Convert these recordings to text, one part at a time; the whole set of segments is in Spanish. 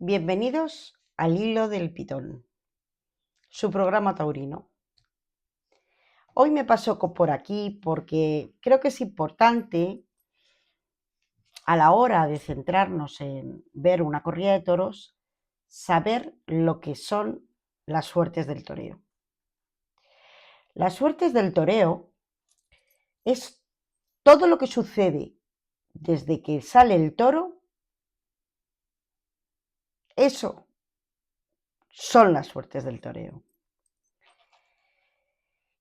Bienvenidos al Hilo del Pitón, su programa taurino. Hoy me paso por aquí porque creo que es importante a la hora de centrarnos en ver una corrida de toros, saber lo que son las suertes del toreo. Las suertes del toreo es todo lo que sucede desde que sale el toro. Eso son las suertes del toreo.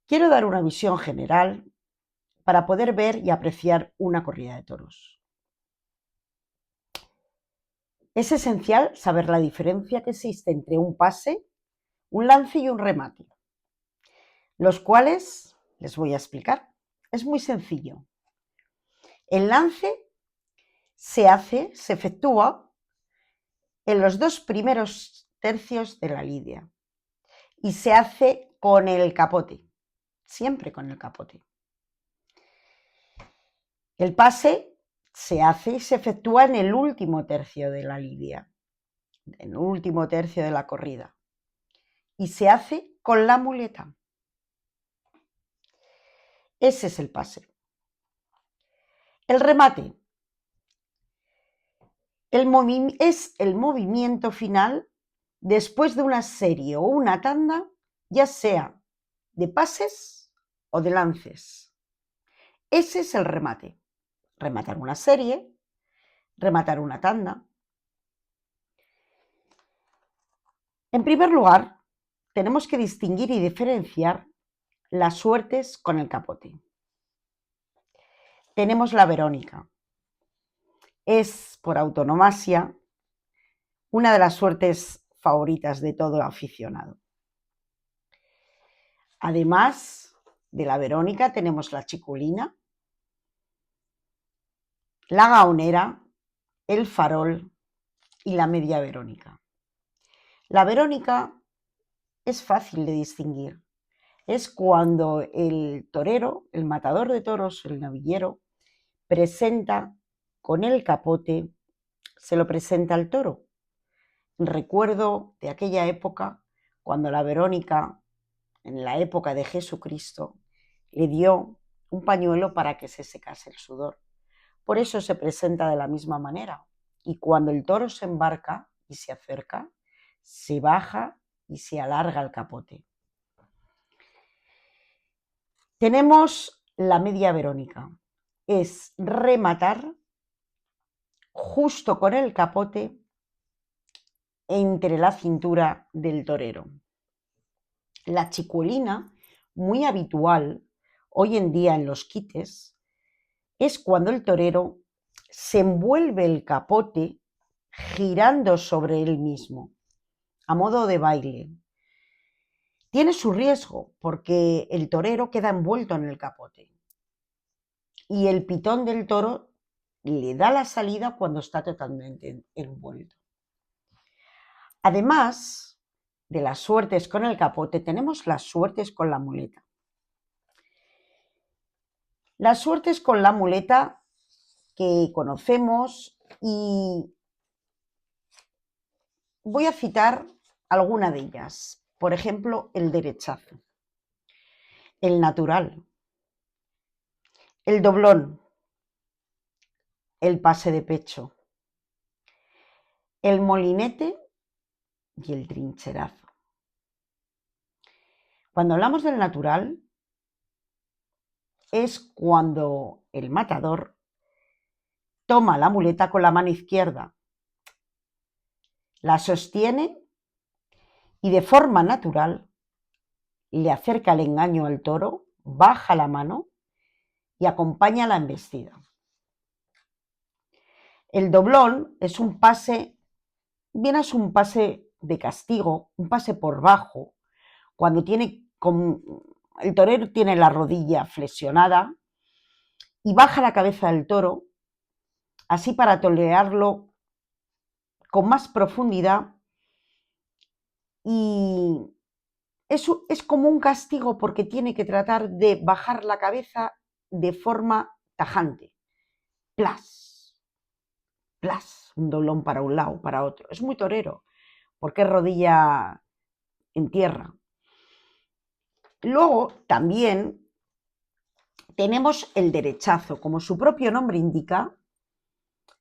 Quiero dar una visión general para poder ver y apreciar una corrida de toros. Es esencial saber la diferencia que existe entre un pase, un lance y un remate, los cuales les voy a explicar. Es muy sencillo. El lance se efectúa en los dos primeros tercios de la lidia y se hace con el capote, siempre con el capote. El pase se hace y se efectúa en el último tercio de la lidia, en el último tercio de la corrida, y se hace con la muleta. Ese es el pase. El remate es el movimiento final después de una serie o una tanda, ya sea de pases o de lances. Ese es el remate. Rematar una serie, rematar una tanda. En primer lugar, tenemos que distinguir y diferenciar las suertes con el capote. Tenemos la Verónica. Es, por autonomasia, una de las suertes favoritas de todo aficionado. Además de la Verónica, tenemos la Chiculina, la Gaonera, el Farol y la Media Verónica. La Verónica es fácil de distinguir. Es cuando el torero, el matador de toros, el novillero, presenta con el capote, se lo presenta al toro. Recuerdo de aquella época cuando la Verónica, en la época de Jesucristo, le dio un pañuelo para que se secase el sudor. Por eso se presenta de la misma manera. Y cuando el toro se embarca y se acerca, se baja y se alarga el capote. Tenemos la Media Verónica. Es rematar justo con el capote entre la cintura del torero. La Chiculina, muy habitual hoy en día en los quites, es cuando el torero se envuelve el capote girando sobre él mismo, a modo de baile. Tiene su riesgo porque el torero queda envuelto en el capote y el pitón del toro le da la salida cuando está totalmente envuelto. Además de las suertes con el capote, tenemos las suertes con la muleta. Las suertes con la muleta que conocemos, y voy a citar alguna de ellas. Por ejemplo, el derechazo, el natural, el doblón, el pase de pecho, el molinete y el trincherazo. Cuando hablamos del natural, es cuando el matador toma la muleta con la mano izquierda, la sostiene y de forma natural le acerca el engaño al toro, baja la mano y acompaña la embestida. El doblón es un pase, bien es un pase de castigo, un pase por bajo, cuando el torero tiene la rodilla flexionada y baja la cabeza del toro, así para torearlo con más profundidad, y eso es como un castigo porque tiene que tratar de bajar la cabeza de forma tajante. Plas, plas, un doblón para un lado, para otro. Es muy torero, porque es rodilla en tierra. Luego también tenemos el derechazo, como su propio nombre indica,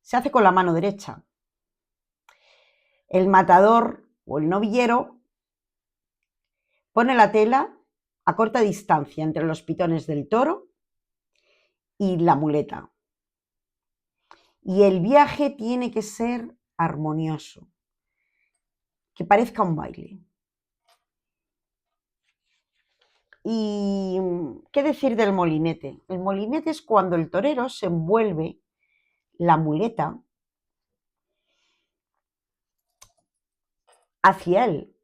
se hace con la mano derecha. El matador o el novillero pone la tela a corta distancia entre los pitones del toro y la muleta. Y el viaje tiene que ser armonioso, que parezca un baile. ¿Y qué decir del molinete? El molinete es cuando el torero se envuelve la muleta hacia él.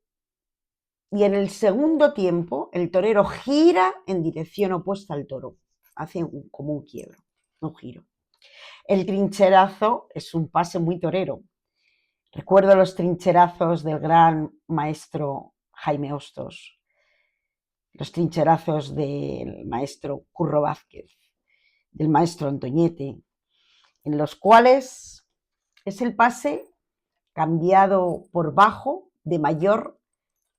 Y en el segundo tiempo, el torero gira en dirección opuesta al toro. Hace como un quiebro, un giro. El trincherazo es un pase muy torero. Recuerdo los trincherazos del gran maestro Jaime Hostos, los trincherazos del maestro Curro Vázquez, del maestro Antoñete, en los cuales es el pase cambiado por bajo de mayor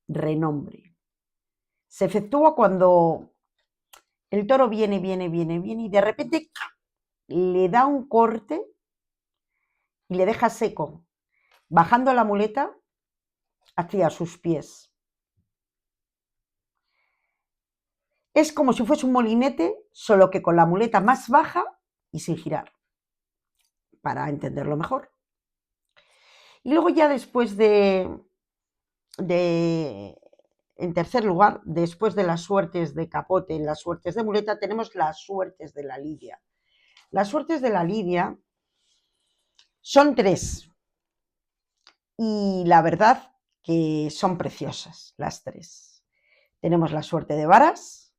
renombre. Se efectúa cuando el toro viene y de repente le da un corte y le deja seco, bajando la muleta hacia sus pies. Es como si fuese un molinete, solo que con la muleta más baja y sin girar, para entenderlo mejor. Y luego ya después en tercer lugar, después de las suertes de capote y las suertes de muleta, tenemos las suertes de la lidia. Las suertes de la lidia son 3 y la verdad que son preciosas las 3. Tenemos la suerte de varas,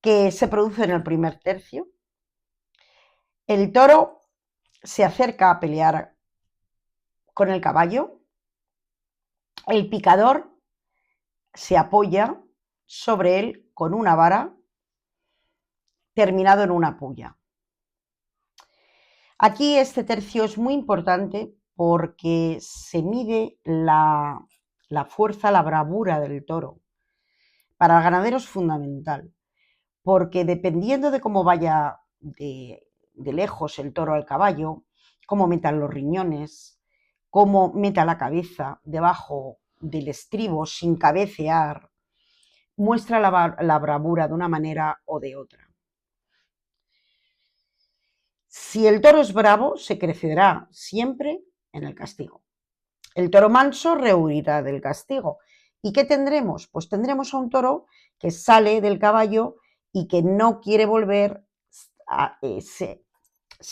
que se produce en el primer tercio. El toro se acerca a pelear con el caballo. El picador se apoya sobre él con una vara terminado en una puya. Aquí este tercio es muy importante porque se mide la fuerza, la bravura del toro. Para el ganadero es fundamental, porque dependiendo de cómo vaya de lejos el toro al caballo, cómo metan los riñones, cómo meta la cabeza debajo del estribo sin cabecear, muestra la bravura de una manera o de otra. Si el toro es bravo, se crecerá siempre en el castigo. El toro manso rehuirá del castigo. ¿Y qué tendremos? Pues tendremos a un toro que sale del caballo y que no quiere volver, se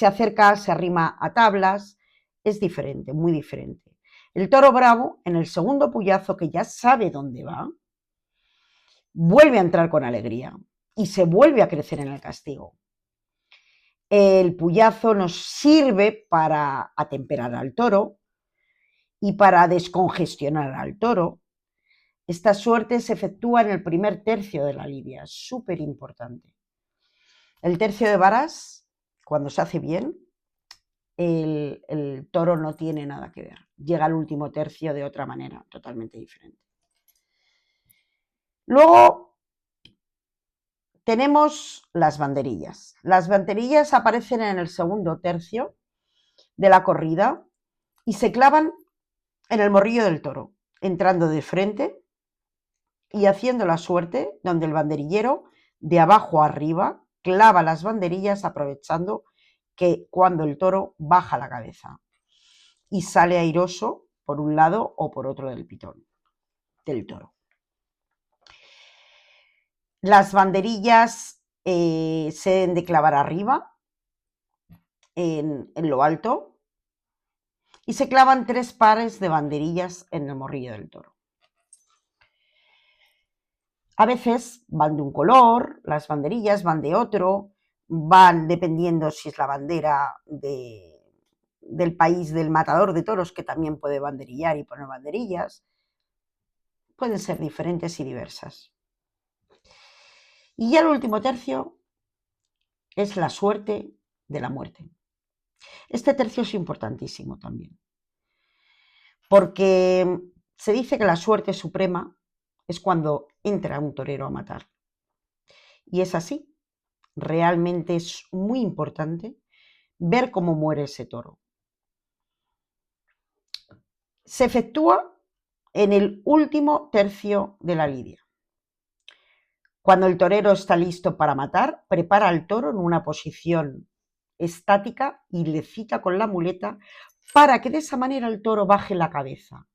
acerca, se arrima a tablas, es diferente, muy diferente. El toro bravo, en el segundo puyazo, que ya sabe dónde va, vuelve a entrar con alegría y se vuelve a crecer en el castigo. El puyazo nos sirve para atemperar al toro y para descongestionar al toro. Esta suerte se efectúa en el primer tercio de la lidia, súper importante. El tercio de varas, cuando se hace bien, el toro no tiene nada que ver. Llega al último tercio de otra manera, totalmente diferente. Luego tenemos las banderillas. Las banderillas aparecen en el segundo tercio de la corrida y se clavan en el morrillo del toro, entrando de frente y haciendo la suerte donde el banderillero de abajo a arriba clava las banderillas aprovechando que cuando el toro baja la cabeza y sale airoso por un lado o por otro del pitón del toro. Las banderillas se deben de clavar arriba, en lo alto, y se clavan 3 pares de banderillas en el morrillo del toro. A veces van de un color, las banderillas van de otro, van dependiendo si es la bandera del país del matador de toros, que también puede banderillar y poner banderillas. Pueden ser diferentes y diversas. Y ya el último tercio es la suerte de la muerte. Este tercio es importantísimo también, porque se dice que la suerte suprema es cuando entra un torero a matar. Y es así. Realmente es muy importante ver cómo muere ese toro. Se efectúa en el último tercio de la lidia. Cuando el torero está listo para matar, prepara al toro en una posición estática y le cita con la muleta para que de esa manera el toro baje la cabeza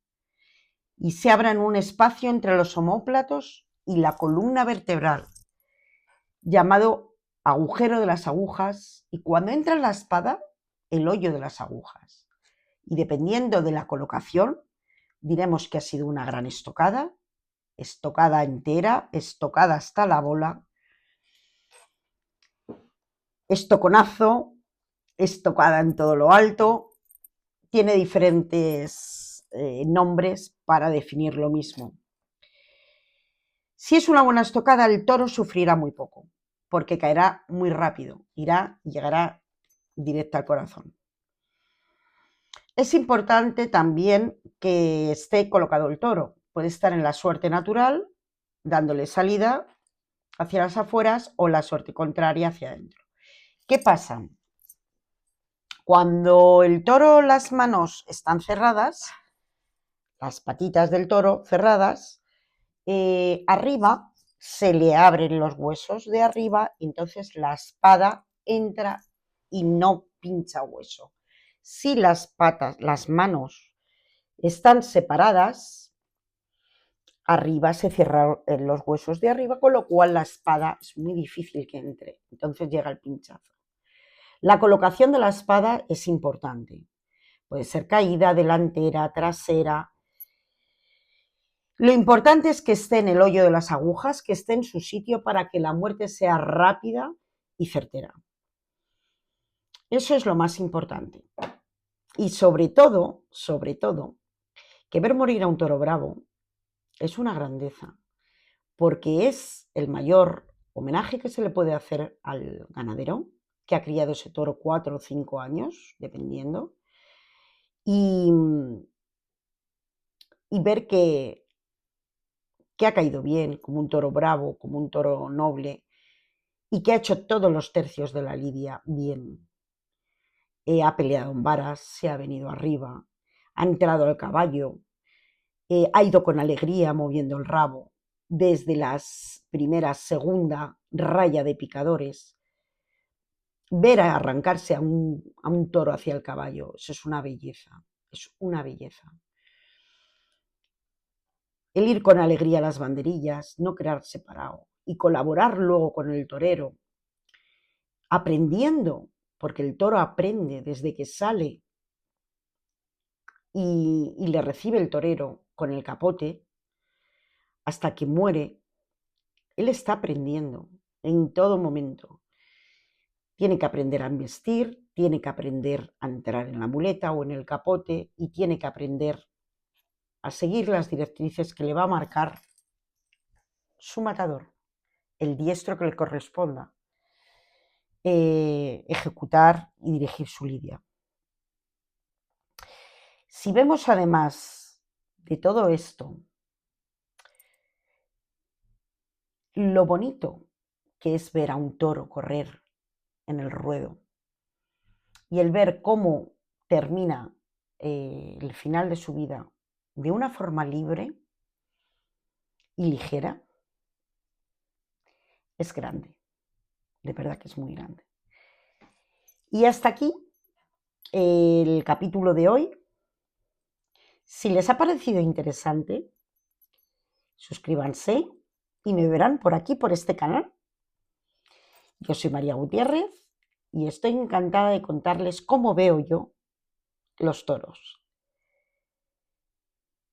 y se abra en un espacio entre los omóplatos y la columna vertebral, llamado agujero de las agujas, y cuando entra en la espada, el hoyo de las agujas. Y dependiendo de la colocación, diremos que ha sido una gran estocada, estocada entera, estocada hasta la bola, estoconazo, estocada en todo lo alto. Tiene diferentes nombres para definir lo mismo. Si es una buena estocada, el toro sufrirá muy poco, porque caerá muy rápido, llegará directo al corazón. Es importante también que esté colocado el toro. Puede estar en la suerte natural, dándole salida hacia las afueras, o la suerte contraria hacia adentro. ¿Qué pasa? Cuando el toro, las manos están cerradas, las patitas del toro cerradas, arriba se le abren los huesos de arriba y entonces la espada entra y no pincha hueso. Si las manos están separadas, arriba se cierran los huesos de arriba, con lo cual la espada es muy difícil que entre, entonces llega el pinchazo. La colocación de la espada es importante. Puede ser caída, delantera, trasera. Lo importante es que esté en el hoyo de las agujas, que esté en su sitio para que la muerte sea rápida y certera. Eso es lo más importante. Y sobre todo, que ver morir a un toro bravo es una grandeza, porque es el mayor homenaje que se le puede hacer al ganadero que ha criado ese toro 4 o 5 años, dependiendo, y ver que ha caído bien, como un toro bravo, como un toro noble, y que ha hecho todos los tercios de la lidia bien. Ha peleado en varas, se ha venido arriba, ha entrado al caballo, ha ido con alegría moviendo el rabo desde las primeras, segunda raya de picadores. Ver arrancarse a un toro hacia el caballo, eso es una belleza, es una belleza. El ir con alegría a las banderillas, no quedar separado y colaborar luego con el torero, aprendiendo, porque el toro aprende desde que sale y le recibe el torero con el capote hasta que muere. Él está aprendiendo en todo momento. Tiene que aprender a embestir, tiene que aprender a entrar en la muleta o en el capote y tiene que aprender a seguir las directrices que le va a marcar su matador, el diestro que le corresponda ejecutar y dirigir su lidia. Si vemos además de todo esto, lo bonito que es ver a un toro correr en el ruedo y el ver cómo termina el final de su vida de una forma libre y ligera, es grande, de verdad que es muy grande. Y hasta aquí el capítulo de hoy. Si les ha parecido interesante, suscríbanse y me verán por aquí, por este canal. Yo soy María Gutiérrez y estoy encantada de contarles cómo veo yo los toros.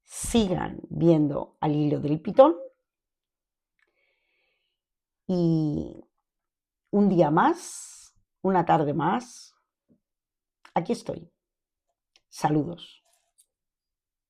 Sigan viendo Al hilo del pitón y un día más, una tarde más, aquí estoy. Saludos.